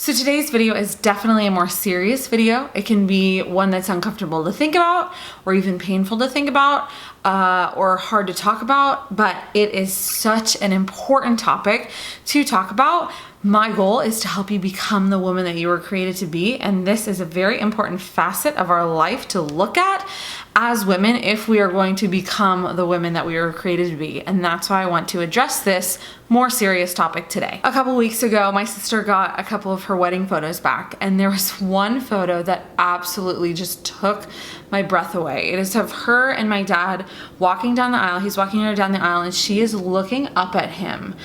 So today's video is definitely a more serious video. It can be one that's uncomfortable to think about, or even painful to think about, or hard to talk about, but it is such an important topic to talk about. My goal is to help you become the woman that you were created to be, and this is a very important facet of our life to look at as women if we are going to become the women that we were created to be. And that's why I want to address this more serious topic today. A couple weeks ago, my sister got a couple of her wedding photos back, and there was one photo that absolutely just took my breath away. It is of her and my dad walking down the aisle. He's walking her down the aisle and she is looking up at him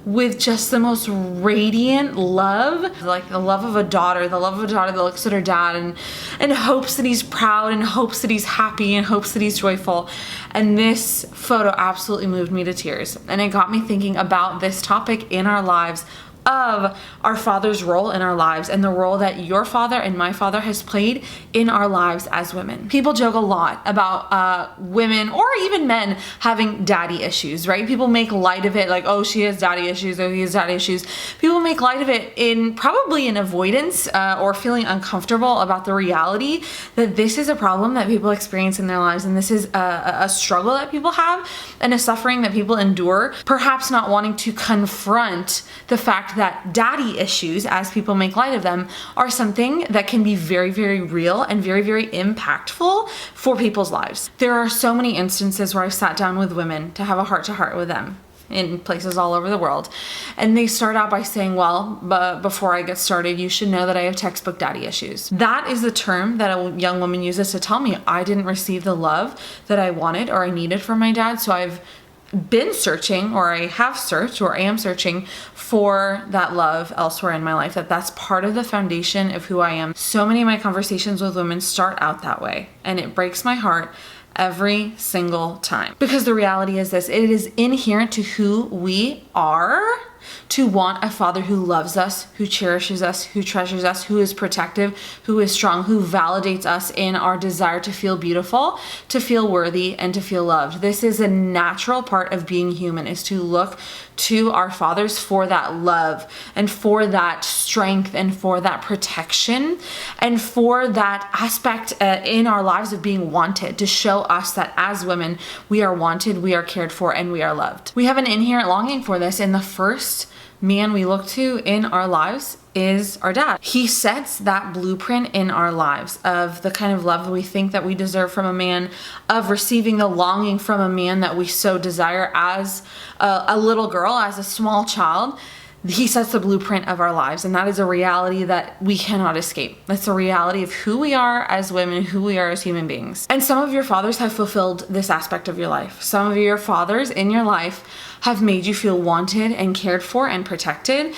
with just the most radiant love, like the love of a daughter that looks at her dad and hopes that he's proud and hopes that he's happy and hopes that he's joyful. And this photo absolutely moved me to tears. And it got me thinking about this topic in our lives, of our father's role in our lives and the role that your father and my father has played in our lives as women. People joke a lot about women or even men having daddy issues, right? People make light of it like, oh, she has daddy issues, or he has daddy issues. People make light of it in probably in avoidance or feeling uncomfortable about the reality that this is a problem that people experience in their lives, and this is a struggle that people have and a suffering that people endure, perhaps not wanting to confront the fact that daddy issues, as people make light of them, are something that can be very, very real and very, very impactful for people's lives. There are so many instances where I've sat down with women to have a heart-to-heart with them in places all over the world, and they start out by saying, well, but before I get started, you should know that I have textbook daddy issues. That is the term that a young woman uses to tell me I didn't receive the love that I wanted or I needed from my dad, so I've been searching, or I have searched, or I am searching for that love elsewhere in my life, that's part of the foundation of who I am. So many of my conversations with women start out that way, and it breaks my heart every single time. Because the reality is this: it is inherent to who we are to want a father who loves us, who cherishes us, who treasures us, who is protective, who is strong, who validates us in our desire to feel beautiful, to feel worthy, and to feel loved. This is a natural part of being human, is to look to our fathers for that love and for that strength and for that protection and for that aspect in our lives of being wanted, to show us that as women, we are wanted, we are cared for, and we are loved. We have an inherent longing for this, and the first man we look to in our lives is our dad. He sets that blueprint in our lives of the kind of love that we think that we deserve from a man, of receiving the longing from a man that we so desire as a little girl, as a small child. He sets the blueprint of our lives, and that is a reality that we cannot escape. That's a reality of who we are as women, who we are as human beings. And some of your fathers have fulfilled this aspect of your life. Some of your fathers in your life have made you feel wanted and cared for and protected.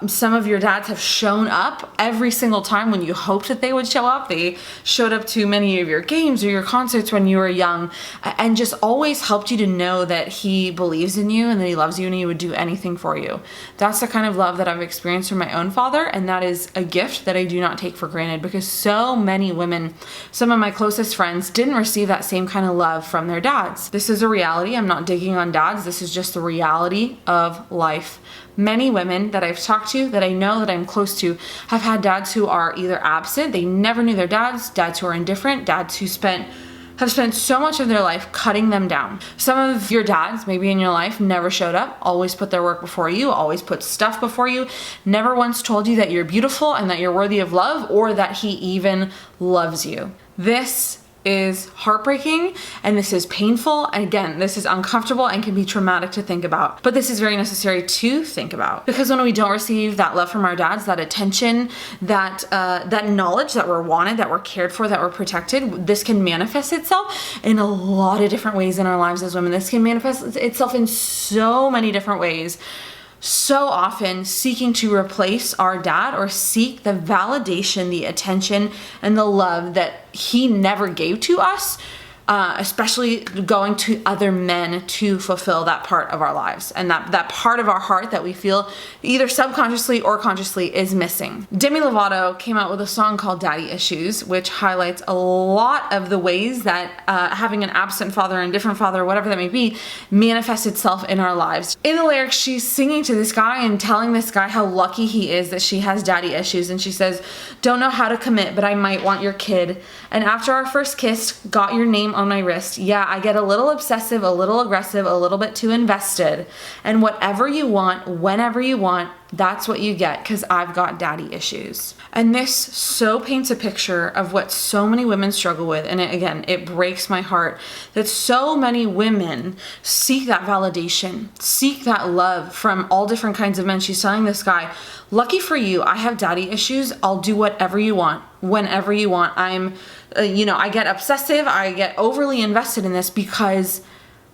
Some of your dads have shown up every single time when you hoped that they would show up. They showed up to many of your games or your concerts when you were young, and just always helped you to know that he believes in you and that he loves you and he would do anything for you. That's the kind of love that I've experienced from my own father, and that is a gift that I do not take for granted, because so many women, some of my closest friends, didn't receive that same kind of love from their dads. This is a reality. I'm not digging on dads. This is just the reality of life. Many women that I've talked to, that I know, that I'm close to, have had dads who are either absent, they never knew their dads who are indifferent, dads who have spent so much of their life cutting them down. Some of your dads, maybe in your life, never showed up, always put their work before you, always put stuff before you, never once told you that you're beautiful and that you're worthy of love, or that he even loves you. This is heartbreaking, and this is painful, and again, this is uncomfortable and can be traumatic to think about, but this is very necessary to think about, because when we don't receive that love from our dads, that attention, that knowledge that we're wanted, that we're cared for, that we're protected, this can manifest itself in a lot of different ways in our lives as women. This can manifest itself in so many different ways, so often seeking to replace our dad or seek the validation, the attention, and the love that he never gave to us especially going to other men to fulfill that part of our lives, and that part of our heart that we feel either subconsciously or consciously is missing. Demi Lovato came out with a song called Daddy Issues, which highlights a lot of the ways that having an absent father, and different father, whatever that may be, manifests itself in our lives. In the lyrics, she's singing to this guy and telling this guy how lucky he is that she has daddy issues, and she says, "Don't know how to commit, but I might want your kid. And after our first kiss, got your name on my wrist. Yeah, I get a little obsessive, a little aggressive, a little bit too invested. And whatever you want, whenever you want, that's what you get, because I've got daddy issues." And this so paints a picture of what so many women struggle with. And it breaks my heart that so many women seek that validation, seek that love from all different kinds of men. She's telling this guy, lucky for you, I have daddy issues. I'll do whatever you want, whenever you want. I get obsessive. I get overly invested in this because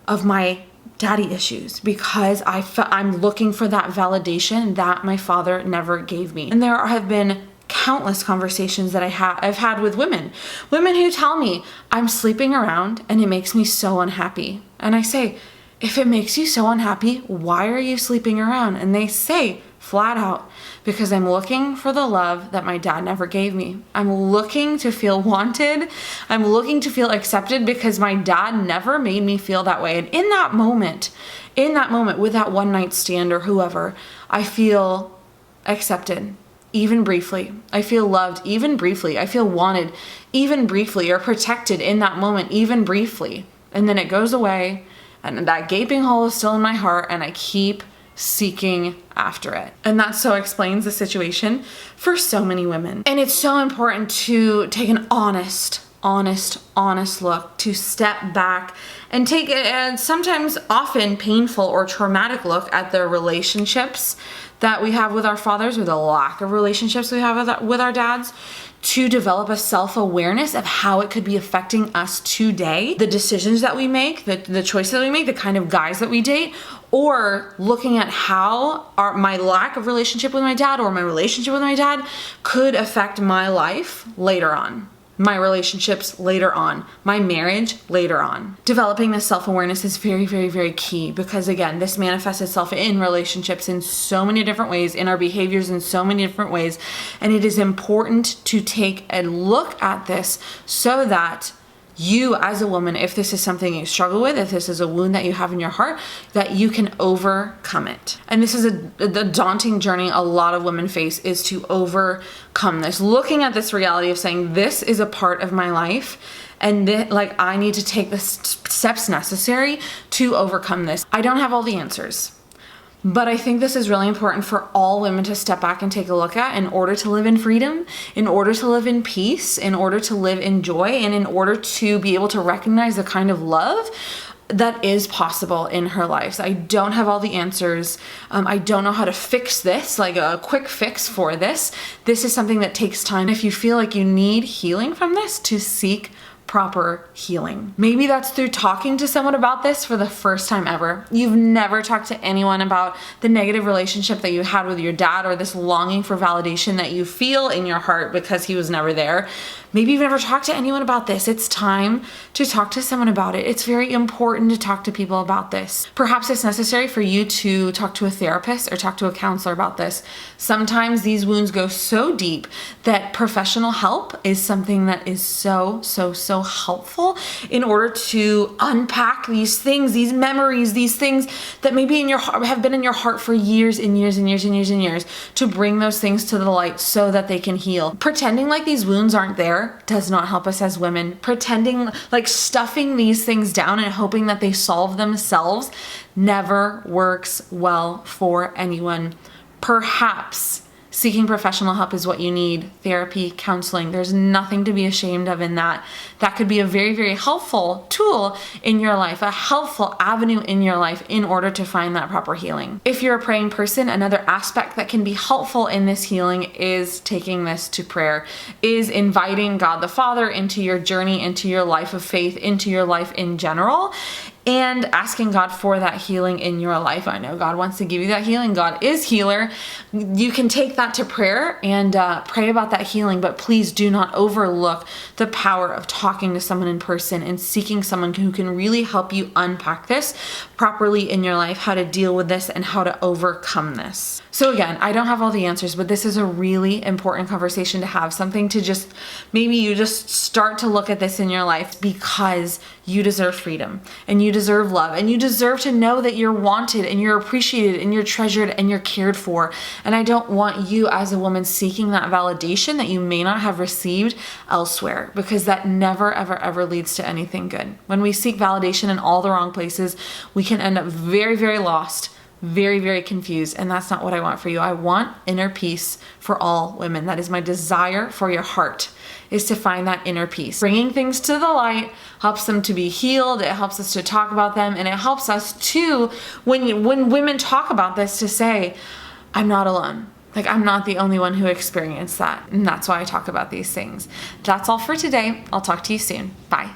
of my daddy issues, because I'm looking for that validation that my father never gave me. And there have been countless conversations that I've had with women who tell me, I'm sleeping around and it makes me so unhappy. And I say, if it makes you so unhappy, why are you sleeping around? And they say flat out, because I'm looking for the love that my dad never gave me. I'm looking to feel wanted. I'm looking to feel accepted because my dad never made me feel that way. And in that moment with that one night stand or whoever, I feel accepted, even briefly. I feel loved, even briefly. I feel wanted, even briefly, or protected in that moment, even briefly. And then it goes away, and that gaping hole is still in my heart, and I keep seeking after it. And that so explains the situation for so many women. And it's so important to take an honest look, to step back and take a sometimes often painful or traumatic look at the relationships that we have with our fathers, or the lack of relationships we have with our dads, to develop a self-awareness of how it could be affecting us today, the decisions that we make, the choices that we make, the kind of guys that we date, or looking at how my lack of relationship with my dad or my relationship with my dad could affect my life later on, my relationships later on, my marriage later on. Developing this self-awareness is very, very, very key, because again, this manifests itself in relationships in so many different ways, in our behaviors in so many different ways. And it is important to take a look at this so that you as a woman, if this is something you struggle with, if this is a wound that you have in your heart, that you can overcome it. And this is the daunting journey a lot of women face, is to overcome this. Looking at this reality of saying, this is a part of my life, and I need to take the steps necessary to overcome this. I don't have all the answers, but I think this is really important for all women to step back and take a look at, in order to live in freedom, in order to live in peace, in order to live in joy, and in order to be able to recognize the kind of love that is possible in her life. So I don't have all the answers. I don't know how to fix this, like a quick fix for this. This is something that takes time. If you feel like you need healing from this, to seek proper healing. Maybe that's through talking to someone about this for the first time ever. You've never talked to anyone about the negative relationship that you had with your dad, or this longing for validation that you feel in your heart because he was never there. Maybe you've never talked to anyone about this. It's time to talk to someone about it. It's very important to talk to people about this. Perhaps it's necessary for you to talk to a therapist or talk to a counselor about this. Sometimes these wounds go so deep that professional help is something that is so helpful in order to unpack these things, these memories, these things that maybe have been in your heart for years and years and years and years and years, to bring those things to the light so that they can heal. Pretending like these wounds aren't there does not help us as women. Pretending, like stuffing these things down and hoping that they solve themselves, never works well for anyone. Perhaps seeking professional help is what you need. Therapy, counseling, there's nothing to be ashamed of in that. That could be a very, very helpful tool in your life, a helpful avenue in your life in order to find that proper healing. If you're a praying person, another aspect that can be helpful in this healing is taking this to prayer, is inviting God the Father into your journey, into your life of faith, into your life in general, and asking God for that healing in your life. I know God wants to give you that healing. God is healer. You can take that to prayer and pray about that healing, but please do not overlook the power of talking to someone in person and seeking someone who can really help you unpack this properly in your life, how to deal with this and how to overcome this. So again, I don't have all the answers, but this is a really important conversation to have, something to just, maybe you just start to look at this in your life, because you deserve freedom and you deserve love and you deserve to know that you're wanted and you're appreciated and you're treasured and you're cared for. And I don't want you as a woman seeking that validation that you may not have received elsewhere, because that never, ever, ever leads to anything good. When we seek validation in all the wrong places, we can end up very, very lost, very, very confused. And that's not what I want for you. I want inner peace for all women. That is my desire for your heart, is to find that inner peace. Bringing things to the light helps them to be healed. It helps us to talk about them. And it helps us to, when women talk about this, to say, I'm not alone. Like, I'm not the only one who experienced that. And that's why I talk about these things. That's all for today. I'll talk to you soon. Bye.